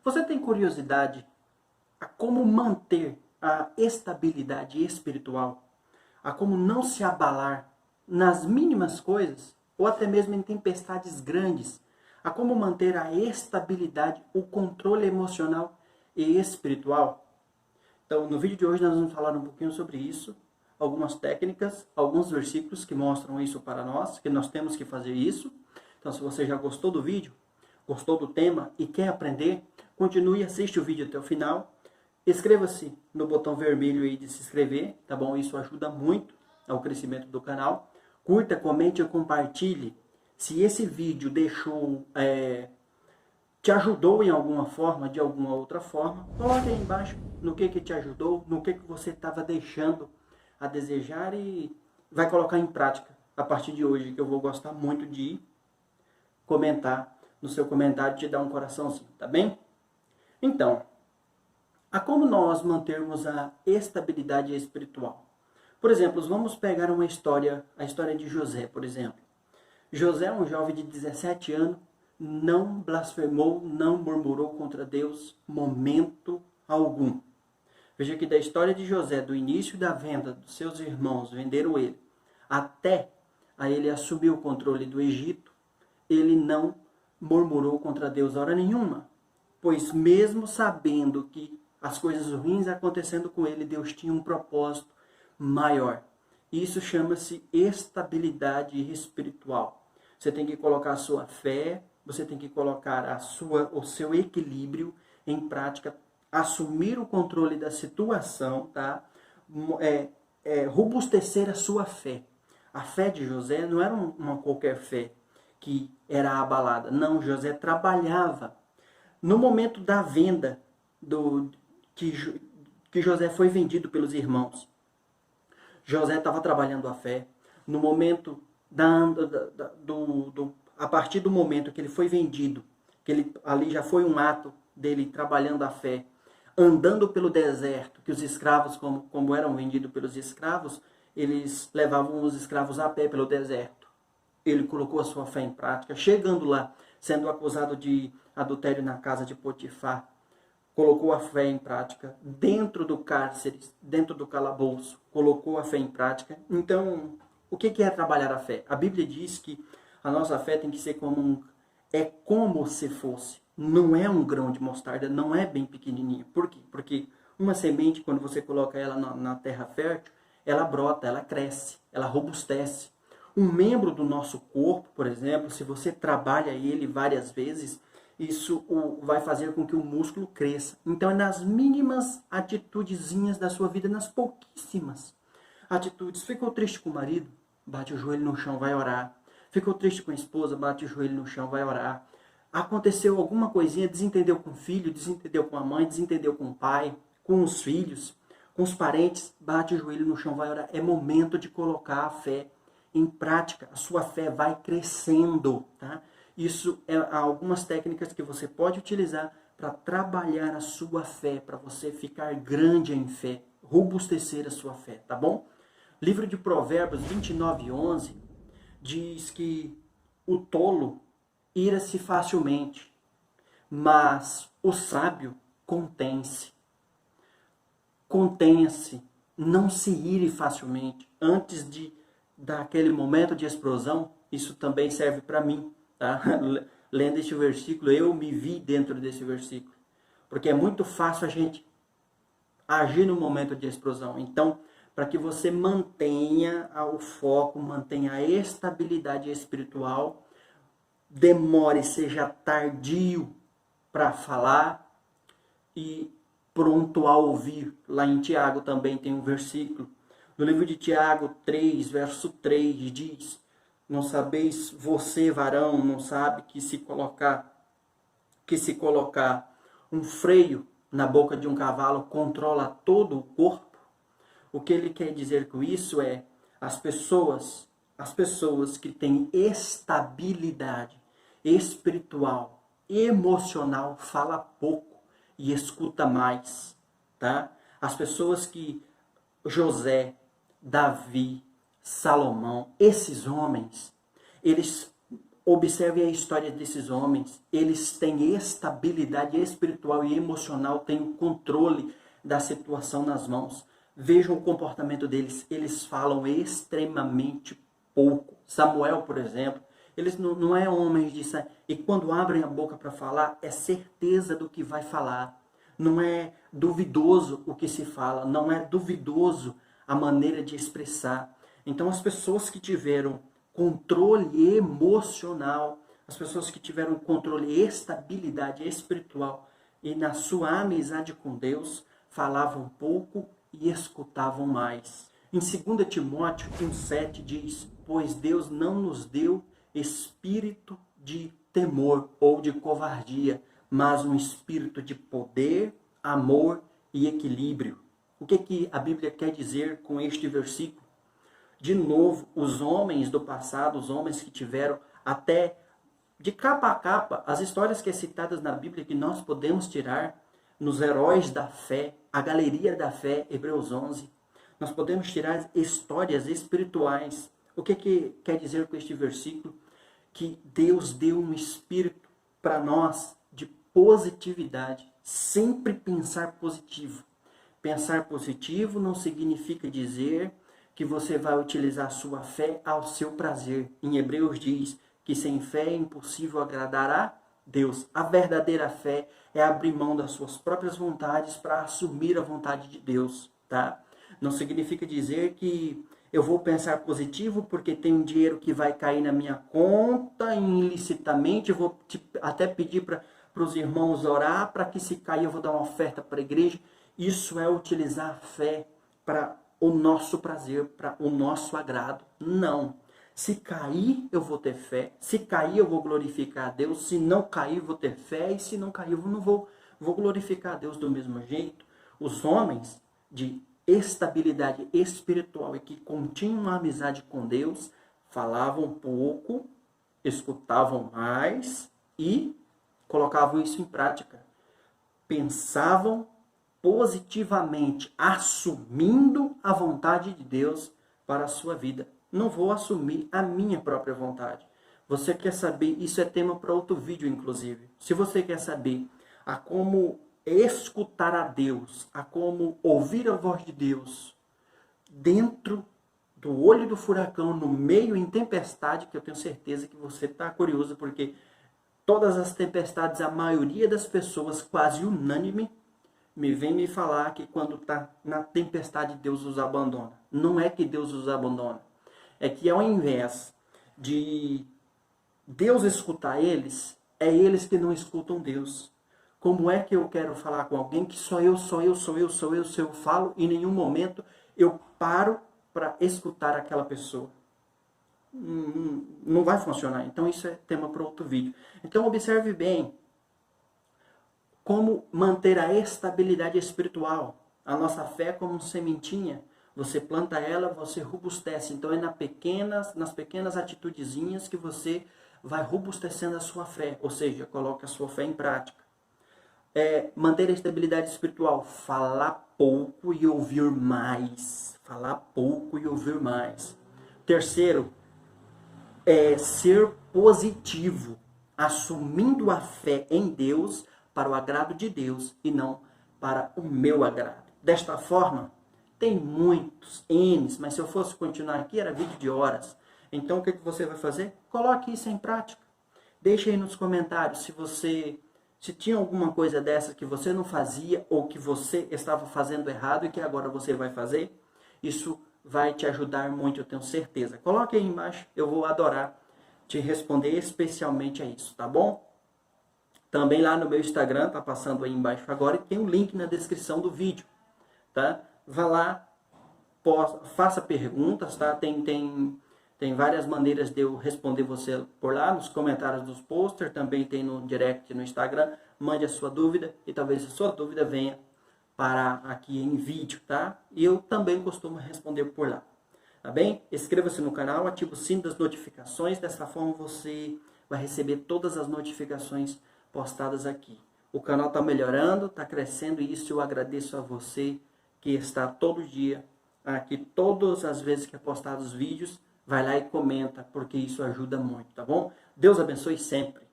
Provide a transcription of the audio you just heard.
Você tem curiosidade a como manter a estabilidade espiritual? A como não se abalar nas mínimas coisas, ou até mesmo em tempestades grandes? A como manter a estabilidade, o controle emocional e espiritual? Então, no vídeo de hoje nós vamos falar um pouquinho sobre isso, algumas técnicas, alguns versículos que mostram isso para nós, que nós temos que fazer isso. Então, se você já gostou do vídeo, gostou do tema e quer aprender, continue, assiste o vídeo até o final. Inscreva-se no botão vermelho aí de se inscrever, tá bom? Isso ajuda muito ao crescimento do canal. Curta, comente e compartilhe. Se esse vídeo te ajudou em alguma forma, de alguma outra forma, coloque aí embaixo no que te ajudou, no que você estava deixando a desejar e vai colocar em prática a partir de hoje, que eu vou gostar muito de comentar no seu comentário, te dar um coraçãozinho, tá bem? Então, a como nós mantermos a estabilidade espiritual? Por exemplo, vamos pegar a história de José, por exemplo. José, um jovem de 17 anos, não blasfemou, não murmurou contra Deus, momento algum. Veja que da história de José, do início da venda dos seus irmãos, venderam ele, até a ele assumir o controle do Egito, ele não murmurou contra Deus hora nenhuma. Pois mesmo sabendo que as coisas ruins acontecendo com ele, Deus tinha um propósito maior. Isso chama-se estabilidade espiritual. Você tem que colocar a sua fé, você tem que colocar o seu equilíbrio em prática, assumir o controle da situação, tá? Robustecer a sua fé. A fé de José não era uma qualquer fé que era abalada. Não, José trabalhava. No momento da venda, que José foi vendido pelos irmãos, José estava trabalhando a fé. No momento a partir do momento que ele foi vendido, ali já foi um ato dele trabalhando a fé, andando pelo deserto, que os escravos, como eram vendidos pelos escravos, eles levavam os escravos a pé pelo deserto. Ele colocou a sua fé em prática, chegando lá, sendo acusado de adultério na casa de Potifar, colocou a fé em prática, dentro do cárcere, dentro do calabouço, colocou a fé em prática. Então, o que é trabalhar a fé? A Bíblia diz que a nossa fé tem que ser como se fosse. Não é um grão de mostarda, não é bem pequenininha. Por quê? Porque uma semente, quando você coloca ela na terra fértil, ela brota, ela cresce, ela robustece. Um membro do nosso corpo, por exemplo, se você trabalha ele várias vezes, isso vai fazer com que o músculo cresça. Então é nas mínimas atitudezinhas da sua vida, nas pouquíssimas atitudes. Ficou triste com o marido? Bate o joelho no chão, vai orar. Ficou triste com a esposa? Bate o joelho no chão, vai orar. Aconteceu alguma coisinha, desentendeu com o filho, desentendeu com a mãe, desentendeu com o pai, com os filhos, com os parentes? Bate o joelho no chão, vai orar. É momento de colocar a fé em prática. A sua fé vai crescendo, tá? Isso é algumas técnicas que você pode utilizar para trabalhar a sua fé, para você ficar grande em fé, robustecer a sua fé, tá bom? Livro de Provérbios 29:11 diz que o tolo ira-se facilmente, mas o sábio contém-se. Contenha-se, não se ire facilmente. Antes daquele momento de explosão, isso também serve para mim. Tá? Lendo este versículo, eu me vi dentro desse versículo. Porque é muito fácil a gente agir no momento de explosão. Então, para que você mantenha o foco, mantenha a estabilidade espiritual, demore, seja tardio para falar e pronto a ouvir. Lá em Tiago também tem um versículo. No livro de Tiago 3, verso 3, diz: não sabeis, você, varão, não sabe que se colocar um freio na boca de um cavalo controla todo o corpo? O que ele quer dizer com isso é as pessoas que têm estabilidade espiritual, emocional, fala pouco e escuta mais, tá? As pessoas que José, Davi, Salomão, esses homens, eles Observe a história desses homens. Eles têm estabilidade espiritual e emocional, têm o controle da situação nas mãos. Vejam o comportamento deles. Eles falam extremamente pouco. Samuel, por exemplo, eles não é homens de... E quando abrem a boca para falar, é certeza do que vai falar. Não é duvidoso o que se fala. Não é duvidoso a maneira de expressar. Então, as pessoas que tiveram controle emocional, as pessoas que tiveram controle e estabilidade espiritual e na sua amizade com Deus, falavam pouco e escutavam mais. Em 2 Timóteo 1,7 diz: pois Deus não nos deu espírito de temor ou de covardia, mas um espírito de poder, amor e equilíbrio. O que a Bíblia quer dizer com este versículo? De novo, os homens do passado, os homens que tiveram até de capa a capa, as histórias que é citadas na Bíblia que nós podemos tirar nos heróis da fé, a galeria da fé, Hebreus 11, nós podemos tirar histórias espirituais. O que quer dizer com este versículo? Que Deus deu um espírito para nós de positividade, sempre pensar positivo. Pensar positivo não significa dizer que você vai utilizar a sua fé ao seu prazer. Em Hebreus diz que sem fé é impossível agradar a Deus. A verdadeira fé é abrir mão das suas próprias vontades para assumir a vontade de Deus, tá? Não significa dizer que eu vou pensar positivo porque tem um dinheiro que vai cair na minha conta ilicitamente, eu vou até pedir para os irmãos orar para que se cair eu vou dar uma oferta para a igreja. Isso é utilizar a fé para o nosso prazer, para o nosso agrado. Não. Se cair, eu vou ter fé. Se cair, eu vou glorificar a Deus. Se não cair, eu vou ter fé. E se não cair, eu não vou glorificar a Deus do mesmo jeito. Os homens de estabilidade espiritual e que continham uma amizade com Deus, falavam pouco, escutavam mais e colocavam isso em prática. Pensavam positivamente, assumindo a vontade de Deus para a sua vida. Não vou assumir a minha própria vontade. Você quer saber? Isso é tema para outro vídeo, inclusive. Se você quer saber a como escutar a Deus, a como ouvir a voz de Deus dentro do olho do furacão, no meio em tempestade, que eu tenho certeza que você está curioso, porque todas as tempestades, a maioria das pessoas, quase unânime, vem me falar que quando está na tempestade Deus os abandona. Não é que Deus os abandona. É que ao invés de Deus escutar eles, é eles que não escutam Deus. Como é que eu quero falar com alguém que só eu falo e em nenhum momento eu paro para escutar aquela pessoa? Não vai funcionar. Então isso é tema para outro vídeo. Então observe bem como manter a estabilidade espiritual. A nossa fé é como sementinha. Você planta ela, você robustece. Então é nas pequenas atitudezinhas que você vai robustecendo a sua fé. Ou seja, coloca a sua fé em prática. Manter a estabilidade espiritual. Falar pouco e ouvir mais. Falar pouco e ouvir mais. Terceiro, ser positivo. Assumindo a fé em Deus para o agrado de Deus e não para o meu agrado. Desta forma, tem muitos N's, mas se eu fosse continuar aqui, era vídeo de horas. Então, o que você vai fazer? Coloque isso em prática. Deixe aí nos comentários se tinha alguma coisa dessa que você não fazia ou que você estava fazendo errado e que agora você vai fazer. Isso vai te ajudar muito, eu tenho certeza. Coloque aí embaixo, eu vou adorar te responder especialmente a isso, tá bom? Também lá no meu Instagram, tá passando aí embaixo agora, e tem um link na descrição do vídeo, tá? Vá lá, faça perguntas, tá? Tem várias maneiras de eu responder você por lá, nos comentários dos posters, também tem no direct no Instagram. Mande a sua dúvida e talvez a sua dúvida venha para aqui em vídeo, tá? E eu também costumo responder por lá, tá bem? Inscreva-se no canal, ative o sino das notificações, dessa forma você vai receber todas as notificações postadas aqui. O canal está melhorando, está crescendo e isso eu agradeço a você que está todo dia aqui, todas as vezes que é postado os vídeos, vai lá e comenta, porque isso ajuda muito, tá bom? Deus abençoe sempre.